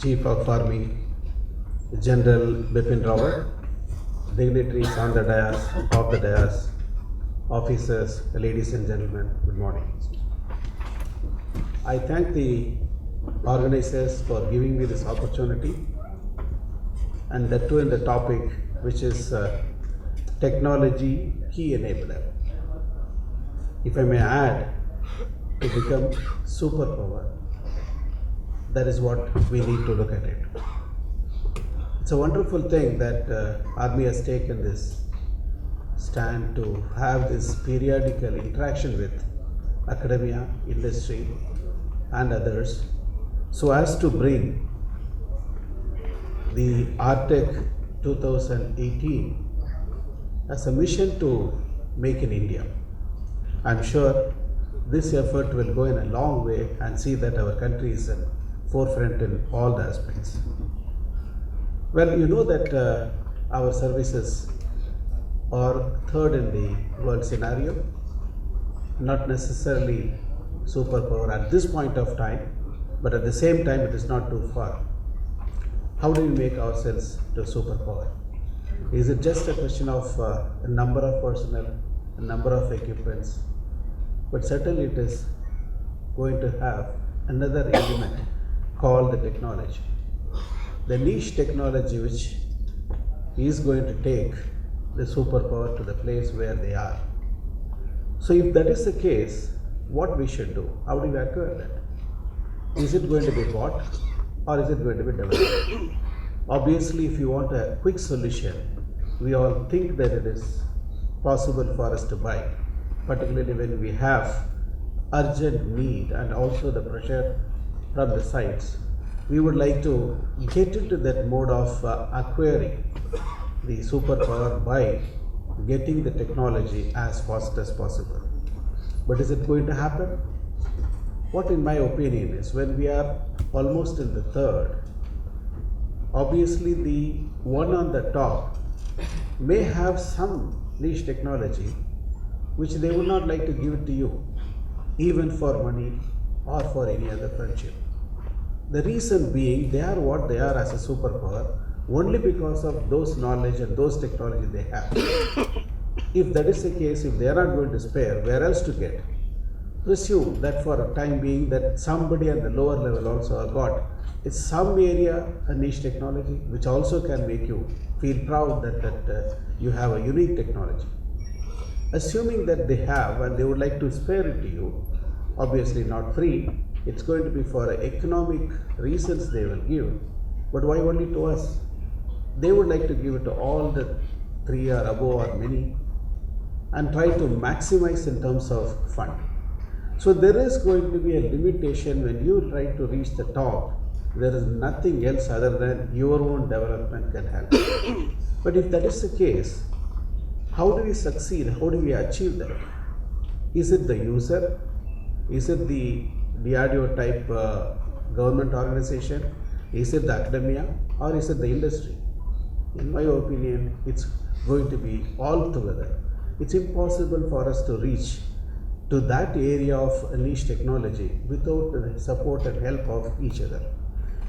Chief of Army General Bipin Rawat, dignitaries on the dais, off the dais, officers, ladies and gentlemen, good morning. I thank the organizers for giving me this opportunity, and that too in the topic which is technology key enabler. If I may add, to become superpower. That is what we need to look at it. It's a wonderful thing that Army has taken this stand to have this periodical interaction with academia, industry and others, so as to bring the Artec 2018 as a mission to make in India. I'm sure this effort will go in a long way and see that our country is in forefront in all the aspects. Well, you know that our services are third in the world scenario, not necessarily superpower at this point of time, but at the same time it is not too far. How do we make ourselves to superpower? Is it just a question of a number of personnel, a number of equipments? But certainly it is going to have another element called the technology. The niche technology which is going to take the superpower to the place where they are. So if that is the case, what we should do? How do we acquire that? Is it going to be bought or is it going to be developed? Obviously, if you want a quick solution, we all think that it is possible for us to buy, particularly when we have urgent need and also the pressure from the sides. We would like to get into that mode of acquiring the superpower by getting the technology as fast as possible. But is it going to happen? What in my opinion is, when we are almost in the third, obviously the one on the top may have some niche technology which they would not like to give it to you, even for money or for any other friendship. The reason being, they are what they are as a superpower only because of those knowledge and those technology they have. If that is the case, if they are not going to spare, where else to get? Presume that for a time being that somebody at the lower level also got it's some area a niche technology which also can make you feel proud that you have a unique technology. Assuming that they have and they would like to spare it to you, obviously not free, it's going to be for economic reasons they will give, but why only to us? They would like to give it to all the three or above or many and try to maximize in terms of fund. So there is going to be a limitation when you try to reach the top. There is nothing else other than your own development can help. But if that is the case, how do we succeed? How do we achieve that? Is it the user? Is it the DRDO type government organization? Is it the academia? Or is it the industry? In my opinion, it's going to be all together. It's impossible for us to reach to that area of niche technology without the support and help of each other.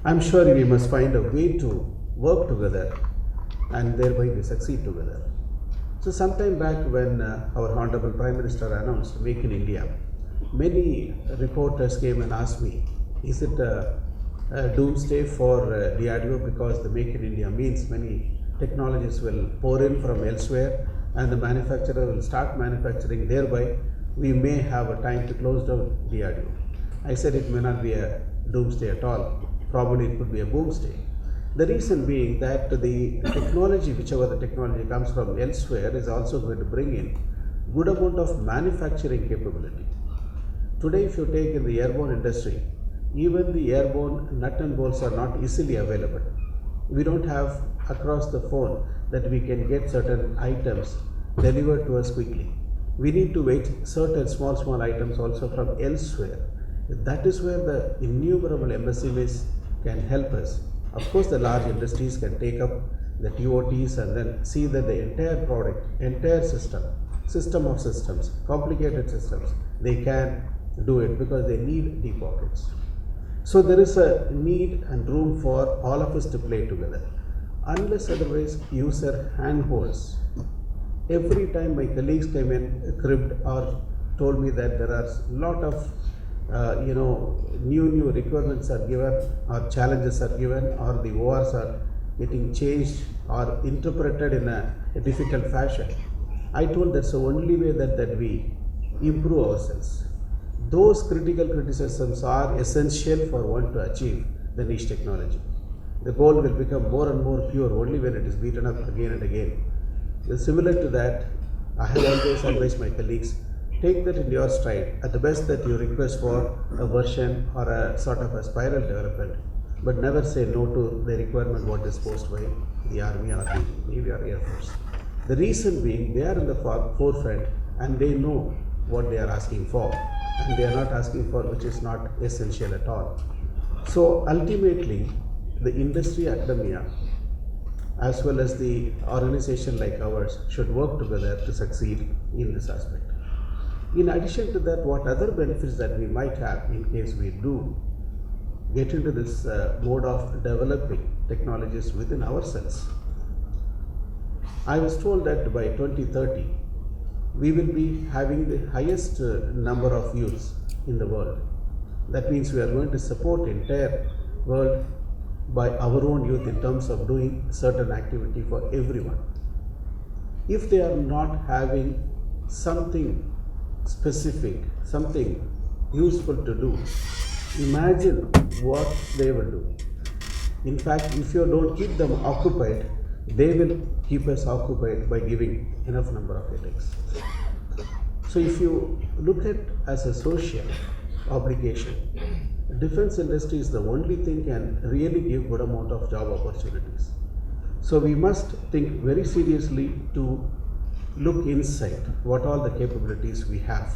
I'm sure we must find a way to work together and thereby we succeed together. So sometime back when our Honorable Prime Minister announced Make in India, many reporters came and asked me, is it a doomsday for DRDO because the Make in India means many technologies will pour in from elsewhere and the manufacturer will start manufacturing, thereby we may have a time to close down DRDO. I said it may not be a doomsday at all, probably it could be a boomsday. The reason being that the technology, whichever the technology comes from elsewhere, is also going to bring in good amount of manufacturing capability. Today, if you take in the airborne industry, even the airborne nut and bolts are not easily available. We don't have across the phone that we can get certain items delivered to us quickly. We need to wait certain small items also from elsewhere. That is where the innumerable MSMEs can help us. Of course, the large industries can take up the TOTs and then see that the entire product, entire system of systems, complicated systems, they can do it because they need deep pockets. So there is a need and room for all of us to play together. Unless otherwise user handholds. Every time my colleagues came in, cribbed or told me that there are a lot of new requirements are given or challenges are given or the ORs are getting changed or interpreted in a difficult fashion. I told that's the only way that we improve ourselves. Those critical criticisms are essential for one to achieve the niche technology. The goal will become more and more pure only when it is beaten up again and again. Similar to that, I have always advised my colleagues, take that in your stride. At the best that you request for a version or a sort of a spiral development, but never say no to the requirement what is posed by the Army or the Navy or Air Force. The reason being, they are in the forefront and they know what they are asking for, and they are not asking for which is not essential at all. So ultimately, the industry, academia, as well as the organization like ours should work together to succeed in this aspect. In addition to that, what other benefits that we might have in case we do get into this mode of developing technologies within ourselves? I was told that by 2030, we will be having the highest number of youths in the world. That means we are going to support the entire world by our own youth in terms of doing certain activity for everyone. If they are not having something specific, something useful to do, imagine what they will do. In fact, if you don't keep them occupied, they will keep us occupied by giving enough number of headaches. So if you look at as a social obligation, defense industry is the only thing can really give good amount of job opportunities. So we must think very seriously to look inside what all the capabilities we have,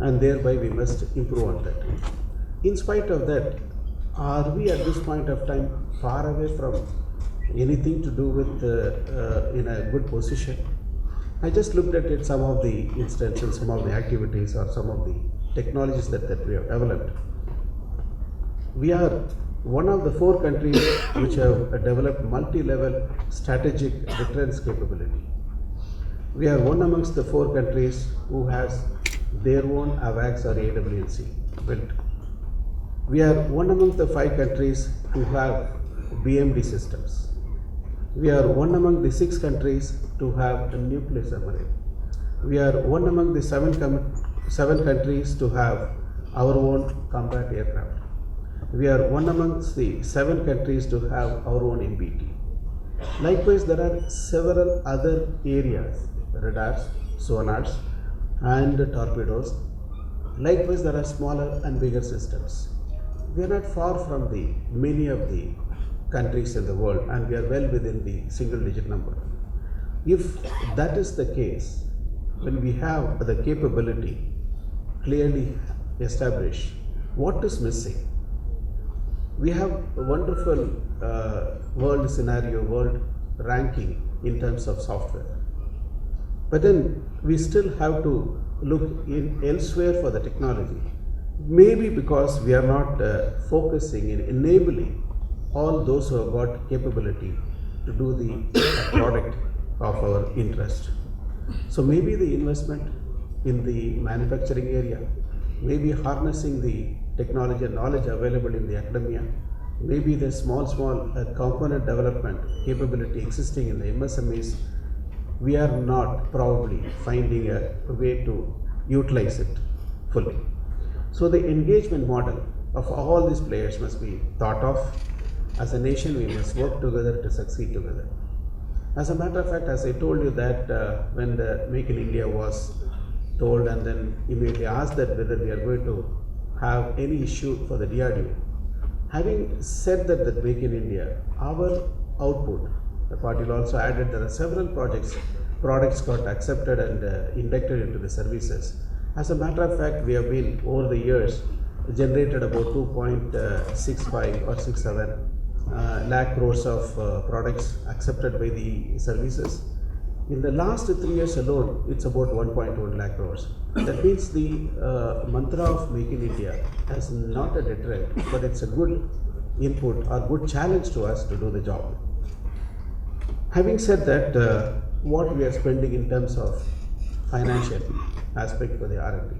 and thereby we must improve on that. In spite of that, are we at this point of time far away from anything to do with in a good position? I just looked at it, some of the instances, some of the activities or some of the technologies that we have developed. We are one of the 4 countries which have developed multi-level strategic deterrence capability. We are one amongst the 4 countries who has their own AWACS or AWNC built. We are one among the 5 countries who have BMD systems. We are one among the 6 countries to have a nuclear submarine. We are one among the 7 countries to have our own combat aircraft. We are one amongst the 7 countries to have our own MBT. Likewise, there are several other areas, radars, sonars, and torpedoes. Likewise, there are smaller and bigger systems. We are not far from the many of the countries in the world, and we are well within the single-digit number. If that is the case, when we have the capability clearly established, what is missing? We have a wonderful world scenario, world ranking in terms of software. But then we still have to look in elsewhere for the technology. Maybe because we are not focusing in enabling all those who have got capability to do the product of our interest. So maybe the investment in the manufacturing area, maybe harnessing the technology and knowledge available in the academia, maybe the small component development capability existing in the MSMEs, we are not probably finding a way to utilize it fully. So the engagement model of all these players must be thought of. As a nation, we must work together to succeed together. As a matter of fact, as I told you that when the Make in India was told and then immediately asked that whether we are going to have any issue for the DRDO. Having said that Make in India, our output, the party also added there are several products got accepted and inducted into the services. As a matter of fact, we have been over the years generated about 2.65 or 67 lakh crores of products accepted by the services. In the last 3 years alone, it's about 1.1 lakh crores. That means the mantra of Make in India is not a deterrent, but it's a good input or good challenge to us to do the job. Having said that, what we are spending in terms of financial aspect for the R&D,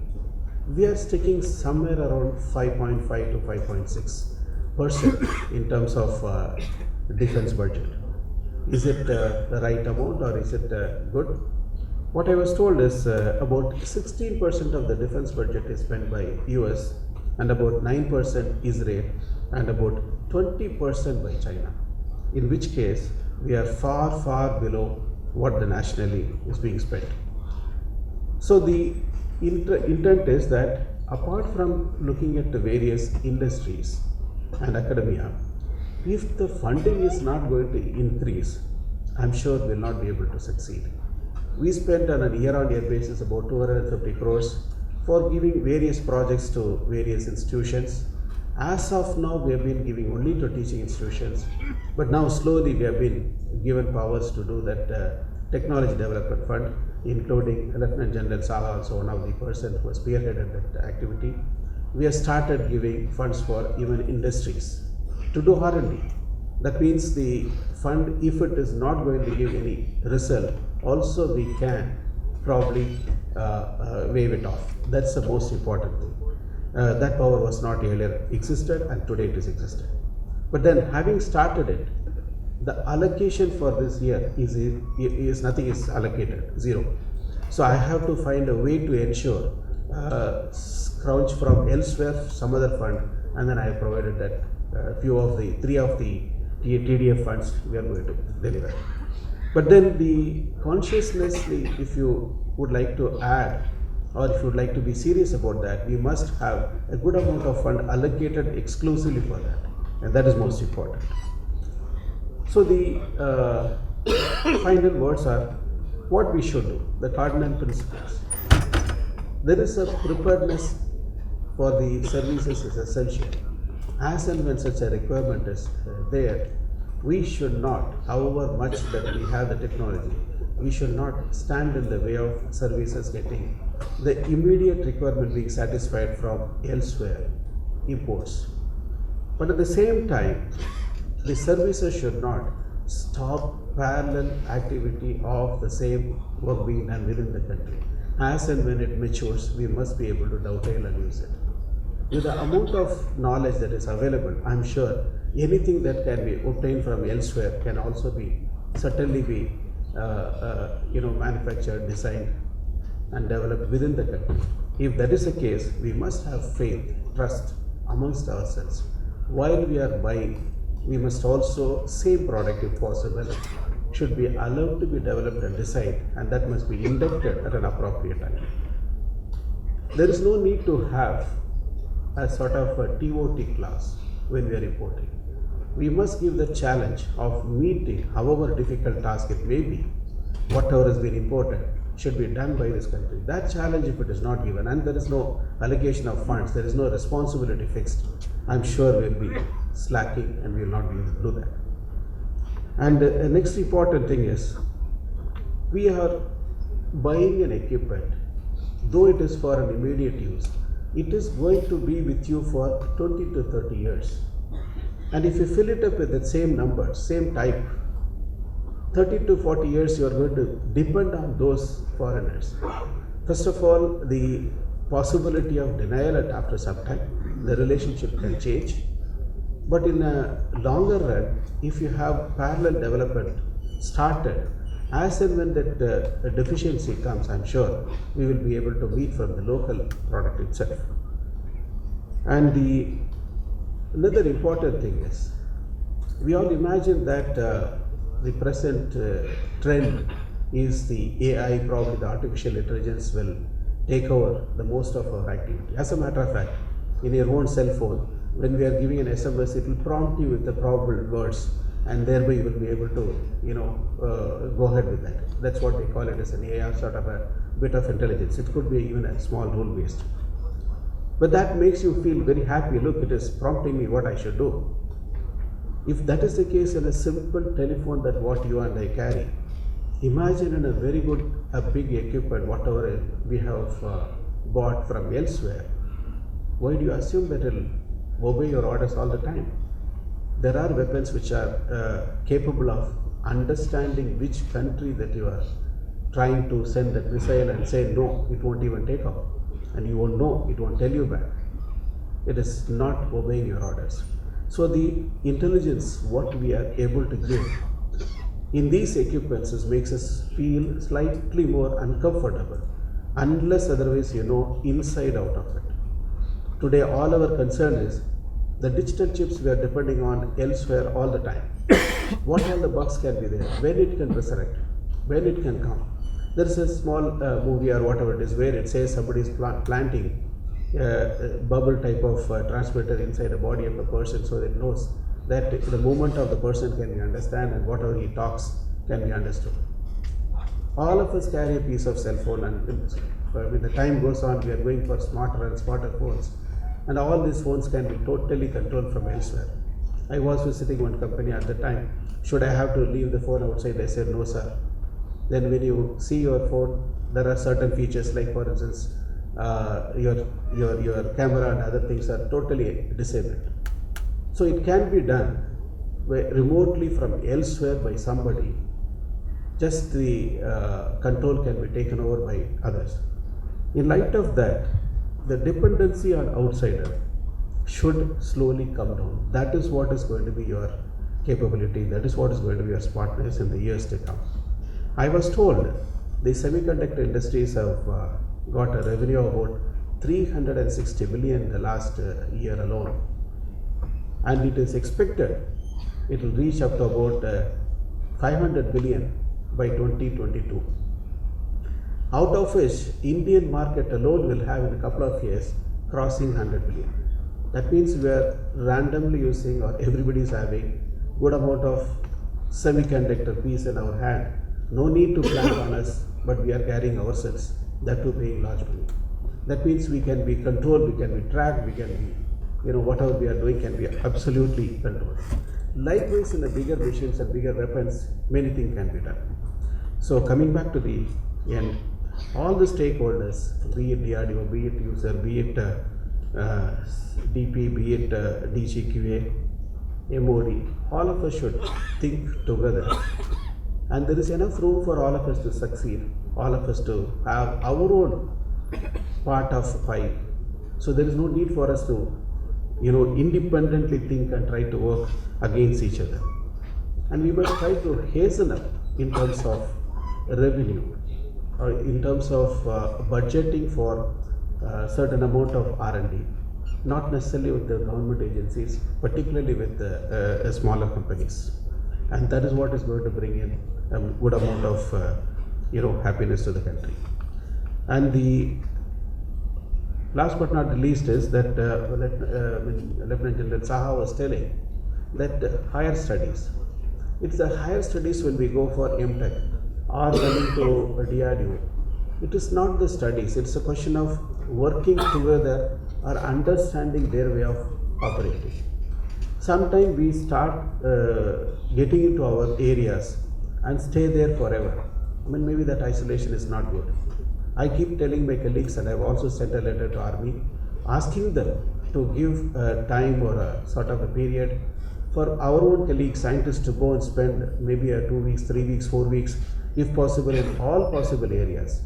we are sticking somewhere around 5.5 to 5.6% in terms of defense budget. Is it the right amount or is it good? What I was told is about 16% of the defense budget is spent by US and about 9% Israel and about 20% by China, in which case we are far below what the nationally is being spent. So the intent is that apart from looking at the various industries and academia, if the funding is not going to increase, I'm sure we'll not be able to succeed. We spent on a year-on-year basis about 250 crores for giving various projects to various institutions. As of now, we have been giving only to teaching institutions, but now slowly we have been given powers to do that technology development fund, including Lieutenant General Saha, also one of the person who has spearheaded that activity. We have started giving funds for even industries to do R&D. That means the fund, if it is not going to give any result, also we can probably waive it off. That's the most important thing. That power was not earlier existed and today it is existed. But then having started it, the allocation for this year is nothing is allocated, zero. So I have to find a way to ensure scrounge from elsewhere, some other fund, and then I have provided that three of the TDF funds we are going to deliver. But then the consciousness, if you would like to add or if you would like to be serious about that, we must have a good amount of fund allocated exclusively for that, and that is most important. So the final words are what we should do, the cardinal principles. There is a preparedness for the services is essential. As and when such a requirement is there, we should not, however much that we have the technology, we should not stand in the way of services getting the immediate requirement being satisfied from elsewhere, imports. But at the same time, the services should not stop parallel activity of the same work being done within the country. As and when it matures, we must be able to dovetail and use it. With the amount of knowledge that is available, I'm sure anything that can be obtained from elsewhere can also be certainly be manufactured, designed and developed within the country. If that is the case, we must have faith, trust amongst ourselves. While we are buying, we must also, same product if possible, should be allowed to be developed and designed, and that must be inducted at an appropriate time. There is no need to have a sort of a TOT class when we are importing. We must give the challenge of meeting, however difficult task it may be, whatever has been imported should be done by this country. That challenge, if it is not given, and there is no allocation of funds, there is no responsibility fixed, I'm sure we will be slacking and we will not be able to do that. And the next important thing is, we are buying an equipment, though it is for an immediate use, it is going to be with you for 20 to 30 years. And if you fill it up with the same number, same type, 30 to 40 years you are going to depend on those foreigners. First of all, the possibility of denial after some time, the relationship can change. But in a longer run, if you have parallel development started, as and when that deficiency comes, I'm sure we will be able to meet from the local product itself. And another important thing is, we all imagine that the present trend is the AI, probably the artificial intelligence will take over the most of our activity. As a matter of fact, in your own cell phone, when we are giving an SMS, it will prompt you with the probable words, and thereby you will be able to, go ahead with that. That's what they call it as an AI, sort of a bit of intelligence. It could be even a small rule-based. But that makes you feel very happy. Look, it is prompting me what I should If that is the case in a simple telephone that what you and I carry, imagine in a very good, a big equipment, whatever we have bought from elsewhere, why do you assume that it will obey your orders all the time? There are weapons which are capable of understanding which country that you are trying to send that missile and say no, it won't even take off, and you won't know, it won't tell you back. It is not obeying your orders. So the intelligence what we are able to give in these equipments makes us feel slightly more uncomfortable, unless otherwise you know inside out of it. Today all our concern is the digital chips we are depending on elsewhere all the time. What all the bugs can be there, when it can resurrect, when it can come. There is a small movie or whatever it is where it says somebody is planting bubble type of transmitter inside the body of a person, so that it knows that the movement of the person can be understood and whatever he talks can be understood. All of us carry a piece of cell phone, and when the time goes on we are going for smarter and smarter phones, and all these phones can be totally controlled from elsewhere. I was visiting one company at the time. Should I have to leave the phone outside? They said no sir. Then when you see your phone, there are certain features like, for instance, your camera and other things are totally disabled. So it can be done remotely from elsewhere by somebody. Just the control can be taken over by others. In light of that, the dependency on outsider should slowly come down. That is what is going to be your capability. That is what is going to be your smartness in the years to come. I was told the semiconductor industries have got a revenue of about 360 billion the last year alone, and it is expected it will reach up to about 500 billion by 2022. Out of which Indian market alone will have in a couple of years crossing 100 billion. That means we are randomly using, or everybody is having good amount of semiconductor piece in our hand. No need to plan on us, but we are carrying ourselves, that too paying large money. That means we can be controlled, we can be tracked, we can be, whatever we are doing can be absolutely controlled. Likewise, in the bigger machines and bigger weapons, many things can be done. So coming back to the end, all the stakeholders, be it DRDO, be it user, be it DP, be it DGQA, MOD, all of us should think together. And there is enough room for all of us to succeed, all of us to have our own part of pie. So there is no need for us to, independently think and try to work against each other. And we must try to hasten up in terms of revenue, or in terms of budgeting for certain amount of R&D, not necessarily with the government agencies, particularly with the smaller companies. And that is what is going to bring in a good amount of happiness to the country. And the last but not the least is that Lieutenant General Saha was telling that higher studies. It's the higher studies when we go for MTech or coming to DRDO. It is not the studies, it's a question of working together or understanding their way of operating. Sometimes we start getting into our areas and stay there forever. Maybe that isolation is not good. I keep telling my colleagues, and I have also sent a letter to Army, asking them to give time or a sort of a period for our own colleagues, scientists, to go and spend maybe 2 weeks, 3 weeks, 4 weeks, if possible, in all possible areas.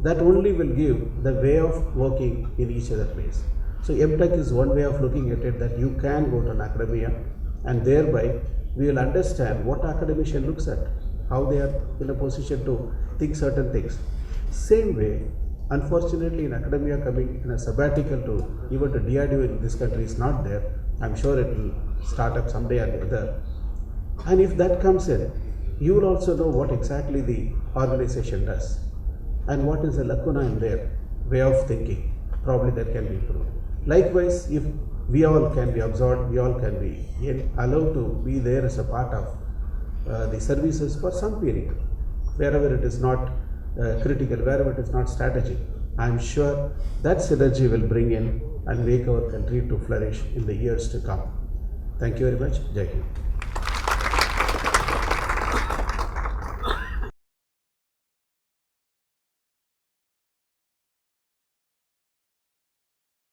That only will give the way of working in each other place. So MTech is one way of looking at it, that you can go to an academia, and thereby we will understand what academician looks at, how they are in a position to think certain things. Same way, unfortunately, in academia coming in a sabbatical to even to DRDO in this country is not there. I'm sure it will start up someday or the other. And if that comes in, you will also know what exactly the organization does and what is the lacuna in their way of thinking. Probably that can be improved. Likewise, if we all can be absorbed, we all can be allowed to be there as a part of the services for some period, wherever it is not critical, wherever it is not strategic. I am sure that synergy will bring in and make our country to flourish in the years to come. Thank you very much. Jai Hind.